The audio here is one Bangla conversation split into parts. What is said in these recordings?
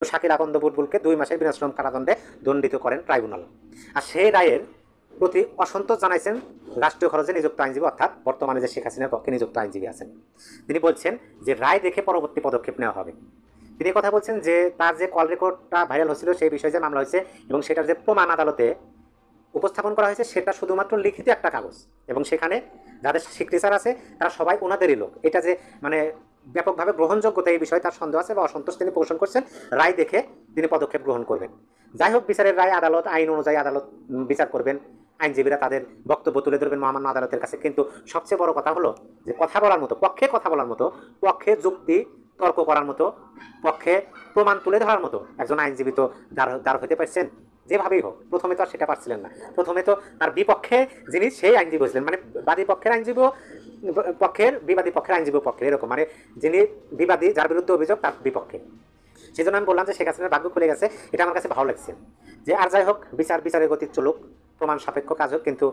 শাকির আকন্দ বুলবুলকে 2 মাসের বিনাশ্রম কারাদণ্ডে দণ্ডিত করেন ট্রাইব্যুনাল। আর সেই রায়ের প্রতি অসন্তোষ জানাইছেন রাষ্ট্রীয় খরচে নিযুক্ত আইনজীবী, অর্থাৎ বর্তমানে যে শেখ হাসিনার পক্ষে নিযুক্ত আইনজীবী আছেন। তিনি বলছেন যে রায় দেখে পরবর্তী পদক্ষেপ নেওয়া হবে। তিনি কথা বলছেন যে তার যে কল রেকর্ডটা ভাইরাল হয়েছিল সেই বিষয়ে যে মামলা হয়েছে এবং সেটার যে প্রমাণ আদালতে উপস্থাপন করা হয়েছে সেটা শুধুমাত্র লিখিত একটা কাগজ, এবং সেখানে যাদের সিগনেচার আছে তারা সবাই ওনাদেরই লোক। এটা যে মানে ব্যাপকভাবে গ্রহণযোগ্যতা এই বিষয়ে তার সন্দেহ আছে বা অসন্তোষ তিনি পোষণ করছেন। রায় দেখে তিনি পদক্ষেপ গ্রহণ করবেন। যাই হোক, বিচারের রায় আদালত আইন অনুযায়ী আদালত বিচার করবেন। আইনজীবীরা তাদের বক্তব্য তুলে ধরবেন মহামান্য আদালতের কাছে। কিন্তু সবচেয়ে বড় কথা হলো যে কথা বলার মতো, পক্ষে কথা বলার মতো, পক্ষে যুক্তি তর্ক করার মতো, পক্ষে প্রমাণ তুলে ধরার মতো একজন আইনজীবী তো দাঁড় হতে পারছেন। যেভাবেই হোক, প্রথমে তো আর সেটা পারছিলেন না। প্রথমে তো তার বিপক্ষে যিনি সেই আইনজীবী ছিলেন, মানে বাদী পক্ষের আইনজীবী পক্ষের, বিবাদী পক্ষের আইনজীবী পক্ষের, এরকম মানে যিনি বিবাদী, যার বিরুদ্ধে অভিযোগ, তার বিপক্ষে। সেই জন্য আমি বললাম যে শেখ হাসিনার ভাগ্য খুলে গেছে। এটা আমার কাছে ভালো লাগছে। যে আর যাই হোক, বিচারের গতি চলুক, প্রমাণ সাপেক্ষ কাজ হোক, কিন্তু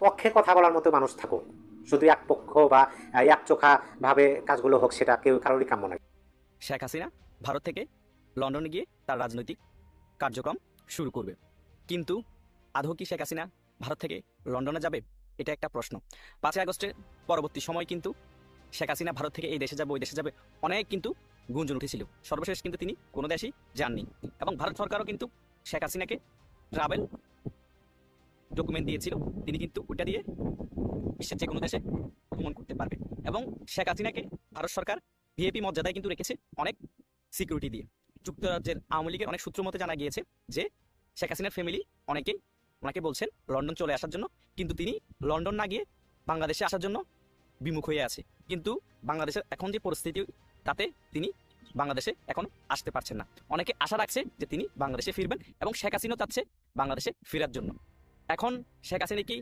পক্ষে কথা বলার মতো মানুষ থাকুক। শুধু এক পক্ষ বা এক চোখা ভাবে কাজগুলো হোক, সেটা কেউ কারোরই কাম্য নয়। শেখ হাসিনা ভারত থেকে লন্ডনে গিয়ে তার রাজনৈতিক কার্যক্রম শুরু করবে, কিন্তু আদৌ কি শেখ হাসিনা ভারত থেকে লন্ডনে যাবে? এটা একটা প্রশ্ন। 5ই আগস্টের পরবর্তী সময় কিন্তু শেখ হাসিনা ভারত থেকে এই দেশে যাবে, ওই দেশে যাবে, অনেক কিন্তু গুঞ্জন উঠেছিল। সর্বশেষ কিন্তু তিনি কোনো দেশই যাননি, এবং ভারত সরকারও কিন্তু শেখ হাসিনাকে ট্রাভেল ডকুমেন্ট দিয়েছিল। তিনি কিন্তু ওটা দিয়ে বিশ্বের যে কোনো দেশে ভ্রমণ করতে পারবে। এবং শেখ হাসিনাকে ভারত সরকার ভিআইপি মর্যাদায় কিন্তু রেখেছে অনেক সিকিউরিটি দিয়ে। যুক্তরাজ্যের আওয়ামী লীগের অনেক সূত্র মতে জানা গিয়েছে যে শেখ হাসিনার ফ্যামিলি অনেকেই ওনাকে বলছেন লন্ডন চলে আসার জন্য, কিন্তু তিনি লন্ডন না গিয়ে বাংলাদেশে আসার জন্য বিমুখ হয়ে আছে। কিন্তু বাংলাদেশের এখন যে পরিস্থিতি, তাতে তিনি বাংলাদেশে এখন আসতে পারছেন না। অনেকে আশা রাখছে যে তিনি বাংলাদেশে ফিরবেন, এবং শেখ হাসিনাও চাচ্ছে বাংলাদেশে ফেরার জন্য। এখন শেখ হাসিনা কি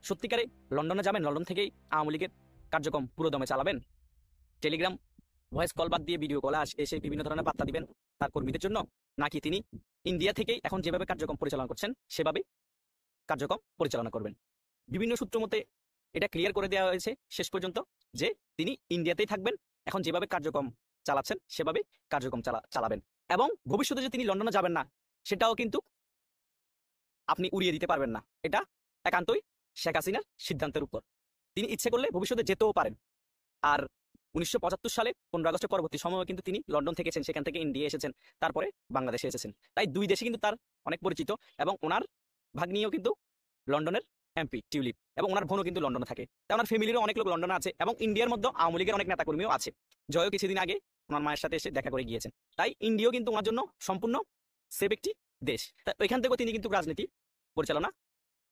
সত্যিকারে লন্ডনে যাবেন? লন্ডন থেকেই আওয়ামী লীগের কার্যক্রম পুরো দমে চালাবেন? টেলিগ্রাম ভয়েস কল বাদ দিয়ে ভিডিও কলে এসে বিভিন্ন ধরনের বার্তা দিবেন তার কর্মীদের জন্য? নাকি তিনি ইন্ডিয়া থেকেই এখন যেভাবে কার্যক্রম পরিচালনা করছেন সেভাবে কার্যক্রম পরিচালনা করবেন? বিভিন্ন সূত্র মতে এটা ক্লিয়ার করে দেওয়া হয়েছে শেষ পর্যন্ত যে তিনি ইন্ডিয়াতেই থাকবেন, এখন যেভাবে কার্যক্রম চালাচ্ছেন সেভাবে কার্যক্রম চালাবেন। এবং ভবিষ্যতে যে তিনি লন্ডনে যাবেন না, সেটাও কিন্তু আপনি উড়িয়ে দিতে পারবেন না। এটা একান্তই শেখ হাসিনার সিদ্ধান্তের উপর। তিনি ইচ্ছে করলে ভবিষ্যতে যেতেও পারেন। আর 1975 সালে 15 আগস্টের পরবর্তী সময়ে কিন্তু তিনি লন্ডন থেকেছেন, সেখান থেকে ইন্ডিয়া এসেছেন, তারপরে বাংলাদেশে এসেছেন। তাই দুই দেশে কিন্তু তার অনেক পরিচিত, এবং ওনার ভাগ্নিও কিন্তু লন্ডনের এমপি টিউলিপ, এবং ওনার বোনও কিন্তু লন্ডনে থাকে। তাই ওনার ফ্যামিলিরও অনেক লোক লন্ডনে আছে, এবং ইন্ডিয়ার মধ্যে আওয়ামী লীগের অনেক নেতাকর্মীও আছে। জয়ও কিছুদিন আগে ওনার মায়ের সাথে এসে দেখা করে গিয়েছেন। তাই ইন্ডিয়াও কিন্তু ওনার জন্য সম্পূর্ণ সেফ একটি দেশ। তাই ওইখান থেকেও তিনি কিন্তু রাজনীতি পরিচালনা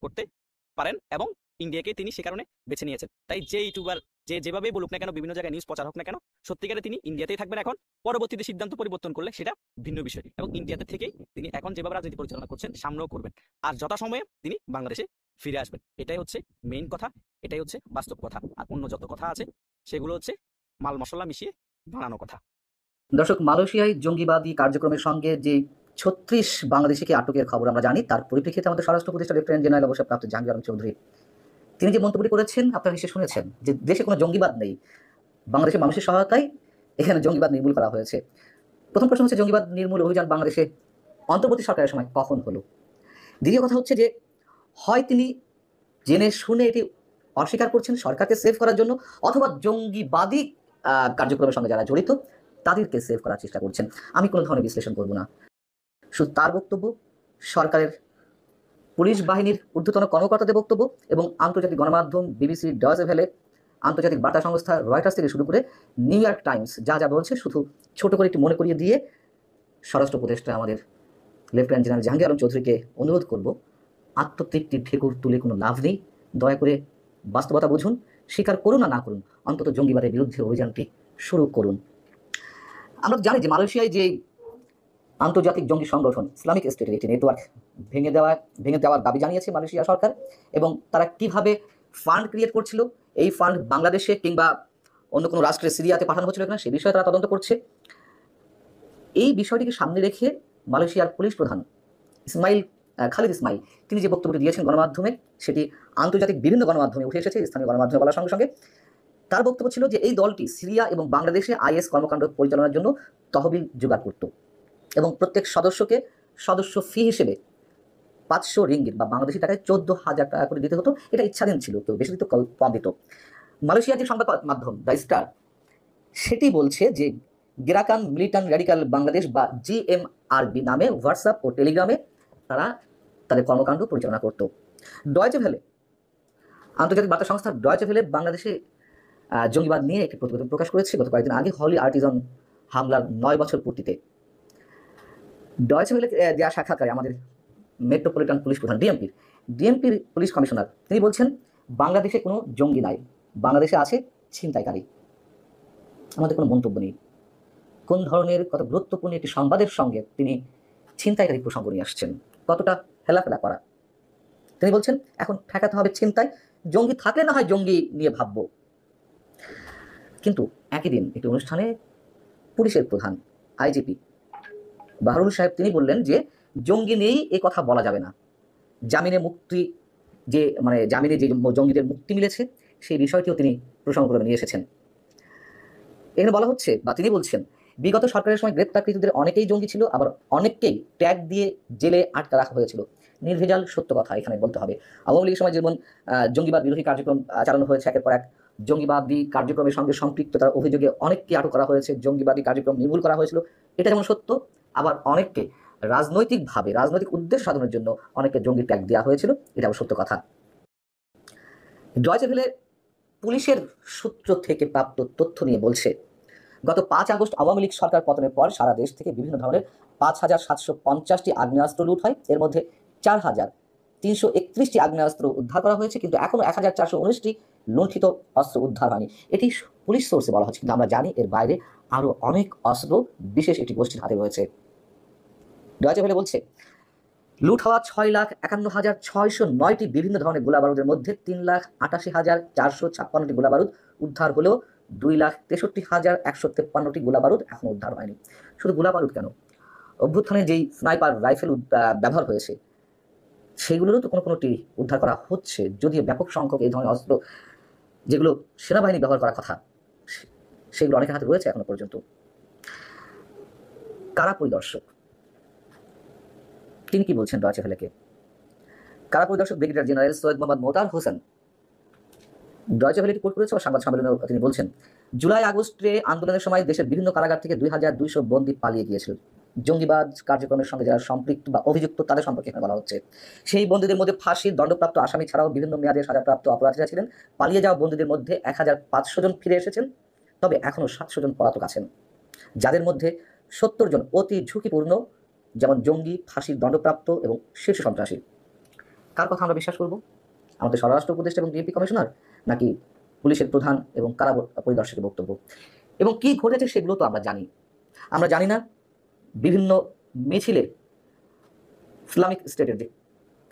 করতে পারেন, এবং ইন্ডিয়াকে তিনি সে কারণে বেছে নিয়েছেন। তাই যে ইউটিউবার যেভাবে বলুক না কেন, বিভিন্ন জায়গায় নিউজ প্রচার হোক না কেন, সত্যিকারে তিনি ইন্ডিয়াতেই থাকবেন। এখন পরবর্তীতে সিদ্ধান্ত পরিবর্তন করলে সেটা ভিন্ন বিষয়, এবং ইন্ডিয়াতে থেকেই তিনি এখন যেভাবে রাজনীতি পরিচালনা করছেন সামনেও করবেন। আর যথাসময়ে তিনি বাংলাদেশে ফিরে আসবেন। এটাই হচ্ছে মেইন কথা, এটাই হচ্ছে বাস্তব কথা। আর অন্য যত কথা আছে সেগুলো হচ্ছে মাল মশলা মিশিয়ে বানানো কথা। দর্শক, মালয়েশিয়ায় জঙ্গিবাদী কার্যক্রমের সঙ্গে যে 36 বাংলাদেশিকে আটকের খবর আমরা জানি, তার পরিপ্রেক্ষিতে আমাদের স্বরাষ্ট্র উপদেষ্টা লেফটেন্যান্ট জেনারেল অবসরপ্রাপ্ত জাহাঙ্গীর আলম চৌধুরী তিনি যে মন্তব্যটি করেছেন আপনারা নিশ্চয়ই শুনেছেন, যে দেশে কোনো জঙ্গিবাদ নেই, বাংলাদেশের মানুষের সহায়তায় এখানে জঙ্গিবাদ নির্মূল করা হয়েছে। প্রথম প্রশ্ন হচ্ছে, জঙ্গিবাদ নির্মূল অভিযান বাংলাদেশে অন্তর্বর্তী সরকারের সময় কখন হলো? দ্বিতীয় কথা হচ্ছে যে হয় তিনি জেনে শুনে এটি অস্বীকার করছেন সরকারকে সেভ করার জন্য, অথবা জঙ্গিবাদী কার্যক্রমের সঙ্গে যারা জড়িত তাদেরকে সেভ করার চেষ্টা করছেন। আমি কোনো ধরনের বিশ্লেষণ করব না, শুধু তার বক্তব্য, সরকারের পুলিশ বাহিনীর ঊর্ধ্বতন কর্মকর্তাদের বক্তব্য, এবং আন্তর্জাতিক গণমাধ্যম বিবিসি, ডয়েচে ভেলে, আন্তর্জাতিক বার্তা সংস্থা রয়টার্স থেকে শুরু করে নিউ ইয়র্ক টাইমস যা যা বলছে, শুধু ছোট করে একটু মনে করিয়ে দিয়ে স্বরাষ্ট্র উপদেষ্টা আমাদের লেফটেন্যান্ট জেনারেল জাহাঙ্গীর আলম চৌধুরীকে অনুরোধ করব, আত্মতৃপ্তির ঠেকুর তুলে কোনো লাভ নেই। দয়া করে বাস্তবতা বুঝুন, স্বীকার করুন না করুন, অন্তত জঙ্গিবাদের বিরুদ্ধে অভিযানটি শুরু করুন। আমরা জানি যে মালয়েশিয়ায় যে আন্তর্জাতিক জঙ্গি সংগঠন ইসলামিক স্টেটের একটি নেটওয়ার্ক ভেঙে দেওয়ার দাবি জানিয়েছে মালয়েশিয়া সরকার, এবং তারা কিভাবে ফান্ড ক্রিয়েট করছিল, এই ফান্ড বাংলাদেশে কিংবা অন্য কোনো রাষ্ট্রে সিরিয়াতে পাঠানো হচ্ছিল কিনা সে বিষয়ে তারা তদন্ত করছে। এই বিষয়টিকে সামনে রেখে মালয়েশিয়ার পুলিশ প্রধান খালিদ ইসমাইল তিনি যে বক্তব্যটি দিয়েছেন গণমাধ্যমে, সেটি আন্তর্জাতিক বিভিন্ন গণমাধ্যমে উঠে এসেছে, স্থানীয় গণমাধ্যমে বলার সঙ্গে সঙ্গে তার বক্তব্য ছিল যে এই দলটি সিরিয়া এবং বাংলাদেশে আইএস কর্মকাণ্ড পরিচালনার জন্য তহবিল জোগাড় করত। এবং প্রত্যেক সদস্যকে সদস্য ফি হিসেবে 500 রিঙ্গিত বা বাংলাদেশি টাকায় 14,000 টাকা করে দিতে হতো। এটা ইচ্ছাধীন ছিল, কেউ বেশি দিত কেউ কম দিত। মালয়েশিয়ার যে সংবাদ মাধ্যম দ্য স্টার সেটি বলছে যে গেরাকান মিলিটান্ট র্যাডিক্যাল বাংলাদেশ বা জিএমআরবি নামে হোয়াটসঅ্যাপ ও টেলিগ্রামে তারা তাদের কর্মকাণ্ড পরিচালনা করত। ডয়েচে ভেলে, আন্তর্জাতিক বার্তা সংস্থা ডয়েচে ভেলে বাংলাদেশে জঙ্গিবাদ নিয়ে একটি প্রতিবেদন প্রকাশ করেছে গত কয়েকদিন আগে হলি আর্টিজান হামলার 9 বছর পূর্তিতে। ডয়েচে ভেলে দেওয়া সাক্ষাৎকারে আমাদের মেট্রোপলিটন পুলিশ প্রধান ডিএমপির পুলিশ কমিশনার তিনি বলছেন, বাংলাদেশে কোনো জঙ্গি নাই, বাংলাদেশে আছে ছিনতাইকারী। আমাদের কোনো মন্তব্য নেই। কোন ধরনের কত গুরুত্বপূর্ণ একটি সংবাদের সঙ্গে তিনি ছিনতাইকারী প্রসঙ্গ নিয়ে আসছেন, কতটা হেলাফেলা করা। তিনি বলছেন এখন ঠেকাতে হবে ছিনতাই, জঙ্গি থাকলে না হয় জঙ্গি নিয়ে ভাববো। কিন্তু একই দিন একটি অনুষ্ঠানে পুলিশের প্রধান আইজিপি বাহরুল সাহেব তিনি বললেন যে জঙ্গি নেই এ কথা বলা যাবে না, জামিনে মুক্তি যে জামিনে যে জঙ্গিদের মুক্তি মিলেছে সেই বিষয়টিও তিনি প্রসঙ্গ করে নিয়ে এসেছেন। এখানে বলা হচ্ছে বা তিনি বলছেন, বিগত সরকারের সময় গ্রেপ্তারকৃতদের অনেকেই জঙ্গি ছিল, আবার অনেককেই ট্যাগ দিয়ে জেলে আটকা রাখা হয়েছিল। নির্ভেজাল সত্য কথা এখানে বলতে হবে। আওয়ামী লীগের সময় যেমন জঙ্গিবাদ বিরোধী কার্যক্রম চালানো হয়েছে, একের পর এক জঙ্গিবাদী কার্যক্রমের সঙ্গে সম্পৃক্ততার অভিযোগে অনেককে আটক করা হয়েছে, জঙ্গিবাদী কার্যক্রম নির্মূল করা হয়েছিল, এটা যেমন সত্য, আবার অনেককে রাজনৈতিকভাবে রাজনৈতিক উদ্দেশ্য সাধনের জন্য অনেককে জঙ্গি ট্যাগ দেওয়া হয়েছিল, এটা সত্য কথা। ডয়েচে ভেলে পুলিশের সূত্র থেকে প্রাপ্ত তথ্য নিয়ে বলছে, গত 5 আগস্ট আওয়ামী লীগ সরকার পতনের পর সারা দেশ থেকে বিভিন্ন ধরনের 5,750টি আগ্নেয়াস্ত্র লুট হয়। এর মধ্যে 4,331টি আগ্নেয়াস্ত্র উদ্ধার করা হয়েছে, কিন্তু এখনো 1,419টি লুণ্ঠিত অস্ত্র উদ্ধার হয়নি। এটি পুলিশ সোর্সে বলা হচ্ছে, কিন্তু আমরা জানি এর বাইরে আরও অনেক অস্ত্র বিশেষ একটি গোষ্ঠীর হাতে রয়েছে। ডয়েচে ভেলে বলছে, লুট হওয়া 6,51,609টি বিভিন্ন ধরনের গোলাবারুদের মধ্যে 3,88,456টি গোলাবারুদ উদ্ধার হলেও 2,63,153টি গোলাবারুদ এখনো উদ্ধার হয়নি। শুধু গোলাবারুদ কেন, অভ্যুত্থানে যেই স্নাইপার রাইফেল ব্যবহার হয়েছে সেগুলোরও তো কোনোটি উদ্ধার করা হচ্ছে, যদিও ব্যাপক সংখ্যক এই ধরনের অস্ত্র যেগুলো সেনাবাহিনী ব্যবহার করার কথা সেগুলো অনেকের হাতে রয়েছে এখনো পর্যন্ত। কারা পরিদর্শক তিনি কি বলছেন ডয়েচে ভেলেকে? কারা পরিদর্শক brigadier general Syed Mohammad Motar Hossain Deutsche Welle quote করেছে ও সংবাদ সম্মেলনে তিনি বলছেন, জুলাই আগস্টে আন্দোলনের সময় দেশের বিভিন্ন কারাগার থেকে 2,200 বন্দী পালিয়ে গিয়েছিল। জঙ্গিবাদ কার্যক্রমের সঙ্গে যারা সম্পৃক্ত বা অভিযুক্ত তাদের সম্পর্কে এখানে বলা হচ্ছে। সেই বন্দীদের মধ্যে ফাঁসির দণ্ডপ্রাপ্ত আসামি ছাড়াও বিভিন্ন মেয়াদে সাজাপ্রাপ্ত অপরাধীরা ছিলেন। পালিয়ে যাওয়া বন্দীদের মধ্যে 1,500 জন ফিরে এসেছেন, তবে এখনও 700 জন পলাতক আছেন, যাদের মধ্যে 70 জন অতি ঝুঁকিপূর্ণ, যেমন জঙ্গি, ফাঁসির দণ্ডপ্রাপ্ত এবং শীর্ষ সন্ত্রাসী। কার কথা আমরা বিশ্বাস করব? আমাদের স্বরাষ্ট্র উপদেষ্টা এবং ডিএমপি কমিশনার, নাকি পুলিশের প্রধান এবং কারা পরিদর্শকের বক্তব্য? এবং কি ঘটেছে সেগুলো তো আমরা জানি। আমরা জানি না বিভিন্ন মিছিলে ইসলামিক স্টেটের যে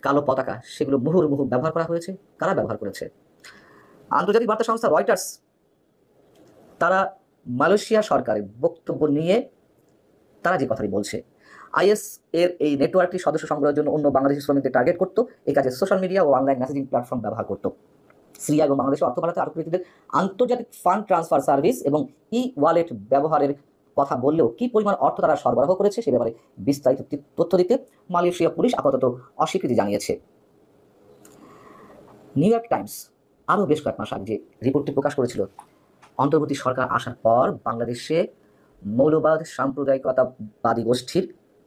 কালো পতাকা সেগুলো মুহুর্মুহু ব্যবহার করা হয়েছে, কারা ব্যবহার করেছে? আন্তর্জাতিক বার্তা সংস্থা রয়টার্স তারা মালয়েশিয়া সরকারের বক্তব্য নিয়ে তারা যে কথাটি বলছে, আইএস এর এই নেটওয়ার্কটি সদস্য সংগ্রহের জন্য অন্য বাংলাদেশি শ্রমিকদের টার্গেট করতো, এই কাজে সোশ্যাল মিডিয়া ও অনলাইন মেসেজিং প্ল্যাটফর্ম ব্যবহার করতো। সিরিয়া এবং বাংলাদেশে অর্থ পাঠাতে আটককৃতদের আন্তর্জাতিক ফান্ড ট্রান্সফার সার্ভিস এবং ই ওয়ালেট ব্যবহারের কথা বললেও কি পরিমাণ অর্থ তারা সরবরাহ করেছে সে ব্যাপারে বিস্তারিত তথ্য দিতে মালয়েশিয়া পুলিশ আপাতত অস্বীকৃতি জানিয়েছে। নিউ ইয়র্ক টাইমস আরও বেশ কয়েক মাস আগে যে রিপোর্টটি প্রকাশ করেছিল, অন্তর্বর্তী সরকার আসার পর বাংলাদেশে মৌলবাদ সাম্প্রদায়িকতাবাদী গোষ্ঠীর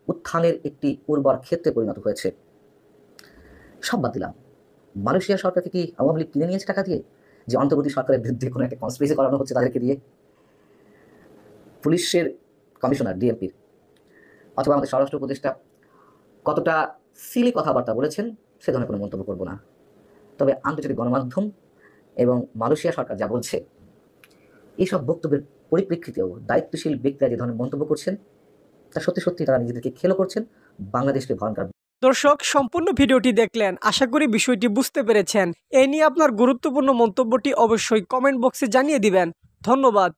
উত্থানের একটি উর্বর ক্ষেত্রে পরিণত হয়েছে। সব বাদ দিলাম, মালয়েশিয়া সরকারকে কি আওয়ামী লীগ কিনে নিয়েছে টাকা দিয়ে, যে অন্তর্বর্তী সরকারের বিরুদ্ধে কোনো একটা কনস্পিরেসি করানো হচ্ছে তাদেরকে দিয়ে? পুলিশের কমিশনার ডিএমপির অথবা আমাদের স্বরাষ্ট্র উপদেষ্টা কতটা সিলি কথাবার্তা বলেছেন সে ধরনের কোনো মন্তব্য করব না। তবে আন্তর্জাতিক গণমাধ্যম এবং মালয়েশিয়া সরকার যা বলছে, এইসব বক্তব্যের পরিপ্রেক্ষিতেও দায়িত্বশীল ব্যক্তিরা যে ধরনের মন্তব্য করছেন তা সত্যি সত্যি তারা নিজেদেরকে খেলো করছেন, বাংলাদেশকে ভয়ঙ্কর। দর্শক, সম্পূর্ণ ভিডিওটি দেখলেন, আশা করি বিষয়টি বুঝতে পেরেছেন। এ নিয়ে আপনার গুরুত্বপূর্ণ মন্তব্যটি অবশ্যই কমেন্ট বক্সে জানিয়ে দিবেন। ধন্যবাদ।